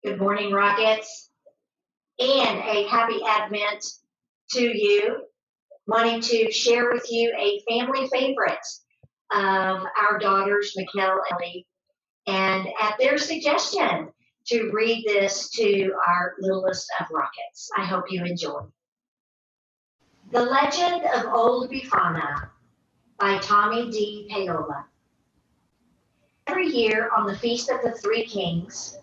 Good morning, Rockets, and a happy Advent to you. Wanting to share with you a family favorite of our daughters, Mikkel and Ellie, and at their suggestion, to read this to our littlest of Rockets. I hope you enjoy. The Legend of Old Befana by Tomie dePaola. Every year on the Feast of the Three Kings,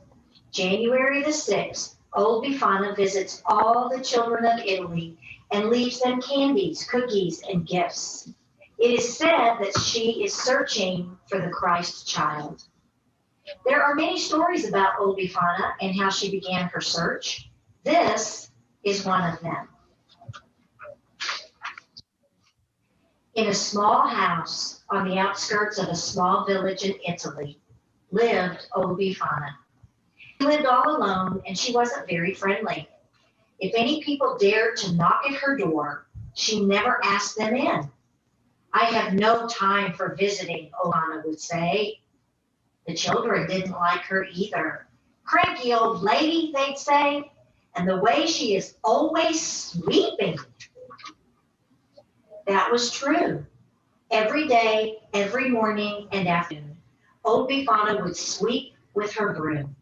January the 6th, Old Befana visits all the children of Italy and leaves them candies, cookies, and gifts. It is said that she is searching for the Christ child. There are many stories about Old Befana and how she began her search. This is one of them. In a small house on the outskirts of a small village in Italy lived Old Befana. She lived all alone, and she wasn't very friendly. If any people dared to knock at her door, she never asked them in. I have no time for visiting, Ohana would say. The children didn't like her either. Cranky old lady, they'd say, and the way she is always sweeping. That was true. Every day, every morning and afternoon, Old Befana would sweep with her broom.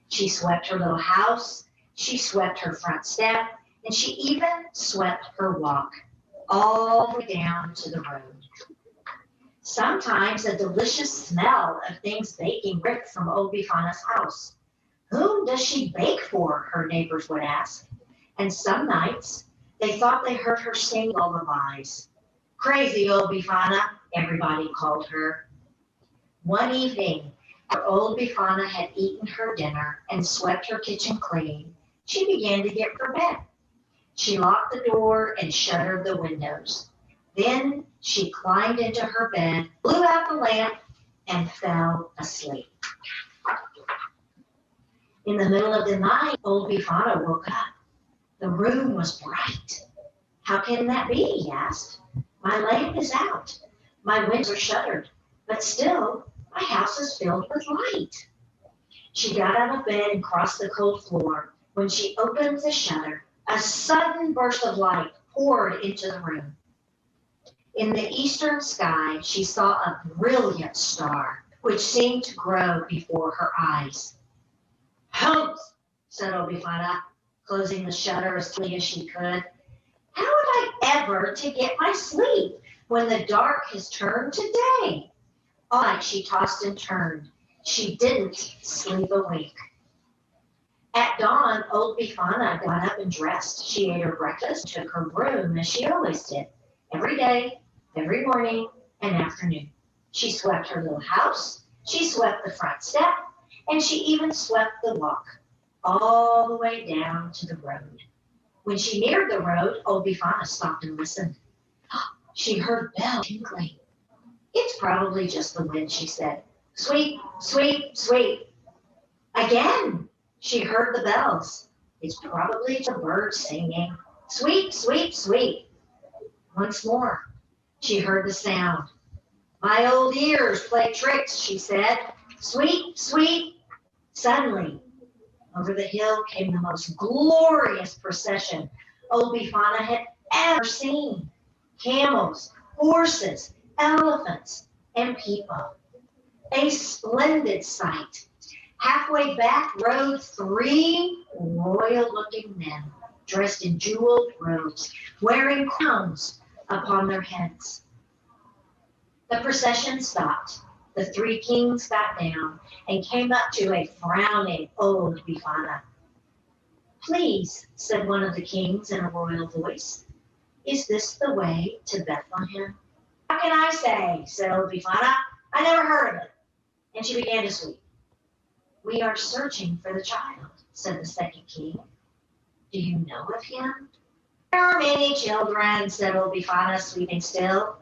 She swept her little house, she swept her front step, and she even swept her walk, all the way down to the road. Sometimes a delicious smell of things baking ripped from Old Befana's house. Whom does she bake for? Her neighbors would ask. And some nights they thought they heard her sing lullabies. Crazy Old Befana, everybody called her. One evening, after Old Befana had eaten her dinner and swept her kitchen clean, she began to get for bed. She locked the door and shuttered the windows. Then she climbed into her bed, blew out the lamp, and fell asleep. In the middle of the night, Old Befana woke up. The room was bright. How can that be? He asked. My lamp is out. My windows are shuttered, but still, my house is filled with light. She got out of bed and crossed the cold floor. When she opened the shutter, a sudden burst of light poured into the room. In the eastern sky, she saw a brilliant star, which seemed to grow before her eyes. Holmes, said Old Befana, closing the shutter as quickly as she could. How am I ever to get my sleep when the dark has turned to day? All night she tossed and turned. She didn't sleep a wink. At dawn, Old Befana got up and dressed. She ate her breakfast, took her broom as she always did, every day, every morning and afternoon. She swept her little house, she swept the front step, and she even swept the walk, all the way down to the road. When she neared the road, Old Befana stopped and listened. She heard bells tinkling. It's probably just the wind, she said. Sweep, sweep, sweep. Again, she heard the bells. It's probably the birds singing. Sweep, sweep, sweep. Once more, she heard the sound. My old ears play tricks, she said. Sweep, sweep. Suddenly, over the hill came the most glorious procession Old Befana had ever seen. Camels, horses, elephants, and people. A splendid sight. Halfway back rode 3 royal-looking men, dressed in jeweled robes, wearing crowns upon their heads. The procession stopped. The 3 kings got down and came up to a frowning Old Befana. Please, said one of the kings in a royal voice, is this the way to Bethlehem? How can I say, said Old Befana. I never heard of it. And she began to sweep. We are searching for the child, said the second king. Do you know of him? There are many children, said Old Befana, sweeping still.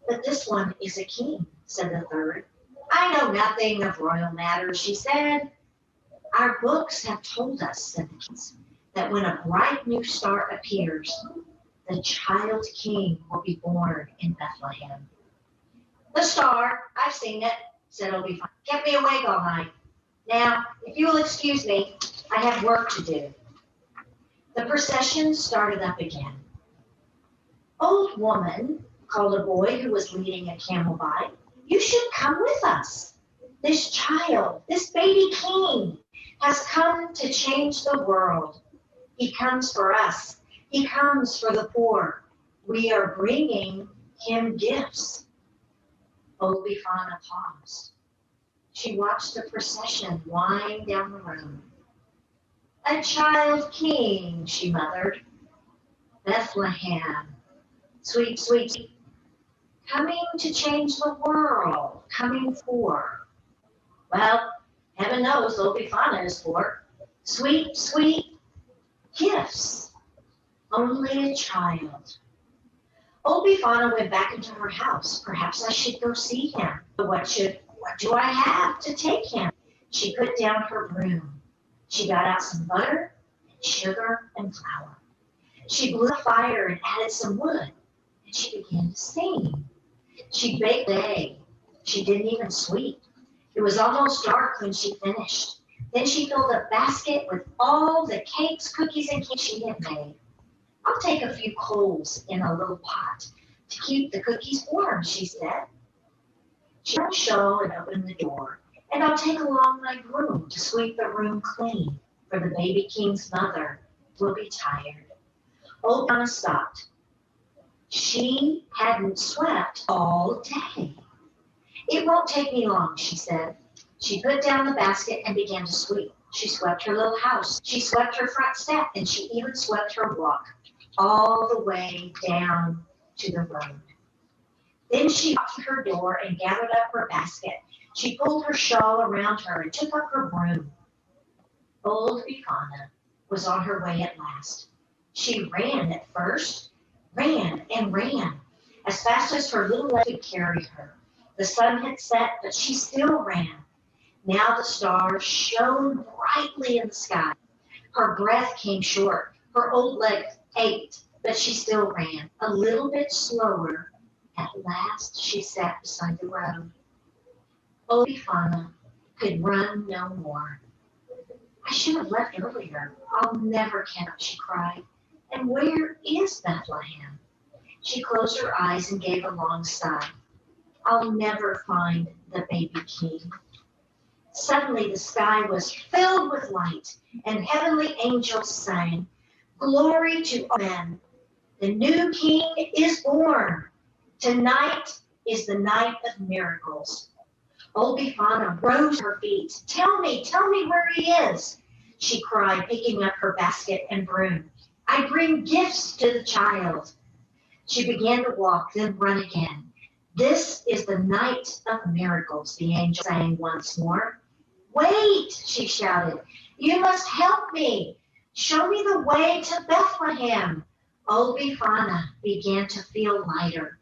But this one is a king, said the third. I know nothing of royal matters, she said. Our books have told us, said the kings, that when a bright new star appears, the child king will be born in Bethlehem. The star, I've seen it, said Old Befana. Kept me awake all night. Now, if you will excuse me, I have work to do. The procession started up again. Old woman called a boy who was leading a camel by. You should come with us. This child, this baby king, has come to change the world. He comes for us. He comes for the poor. We are bringing him gifts. Old Befana paused. She watched the procession wind down the road. A child king, she muttered. Bethlehem, sweet, sweet, coming to change the world, coming for. Well, heaven knows old Befana is for. Sweet, sweet gifts. Only a child. Old Befana went back into her house. Perhaps I should go see him. But what do I have to take him? She put down her broom. She got out some butter, and sugar, and flour. She blew a fire and added some wood, and she began to sing. She baked an egg. She didn't even sweep. It was almost dark when she finished. Then she filled a basket with all the cakes, cookies, and cakes she had made. I'll take a few coals in a little pot to keep the cookies warm, she said. She put a shawl and opened the door, and I'll take along my broom to sweep the room clean, for the baby king's mother will be tired. Old Donna stopped. She hadn't swept all day. It won't take me long, she said. She put down the basket and began to sweep. She swept her little house. She swept her front step, and she even swept her walk all the way down to the road. Then she walked to her door and gathered up her basket. She pulled her shawl around her and took up her broom. Old Befana was on her way at last. She ran at first, ran and ran, as fast as her little leg could carry her. The sun had set, but she still ran. Now the stars shone brightly in the sky. Her breath came short. Her old leg ached, but she still ran. A little bit slower. At last she sat beside the road. Old Befana could run no more. I should have left earlier. I'll never catch up, she cried. And where is Bethlehem? She closed her eyes and gave a long sigh. I'll never find the baby king. Suddenly the sky was filled with light, and heavenly angels sang, Glory to all men. The new king is born. Tonight is the night of miracles. Old Befana rose to her feet. Tell me where he is, she cried, picking up her basket and broom. I bring gifts to the child. She began to walk, then run again. This is the night of miracles, the angel sang once more. Wait, she shouted. You must help me. Show me the way to Bethlehem. Old Befana began to feel lighter.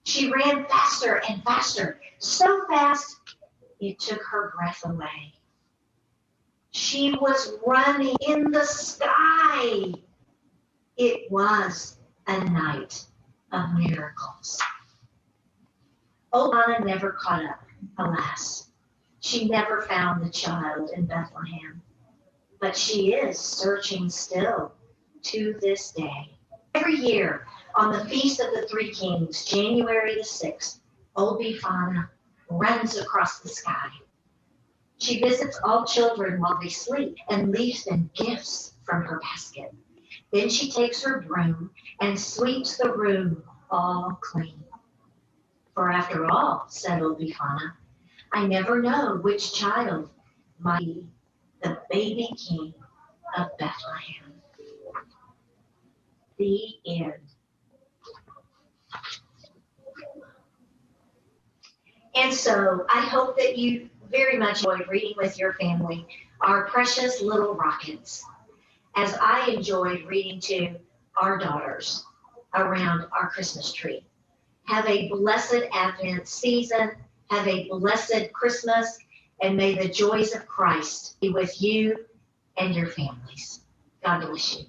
She ran faster and faster, so fast it took her breath away. She was running in the sky. It was a night of miracles. Old Anna never caught up, alas. She never found the child in Bethlehem. But she is searching still to this day. Every year, on the Feast of the Three Kings, January the 6th, Old Befana runs across the sky. She visits all children while they sleep and leaves them gifts from her basket. Then she takes her broom and sweeps the room all clean. For after all, said Old Befana, I never know which child might be the baby king of Bethlehem. The end. And so I hope that you very much enjoyed reading with your family our precious little rockets, as I enjoyed reading to our daughters around our Christmas tree. Have a blessed Advent season. Have a blessed Christmas. And may the joys of Christ be with you and your families. God bless you.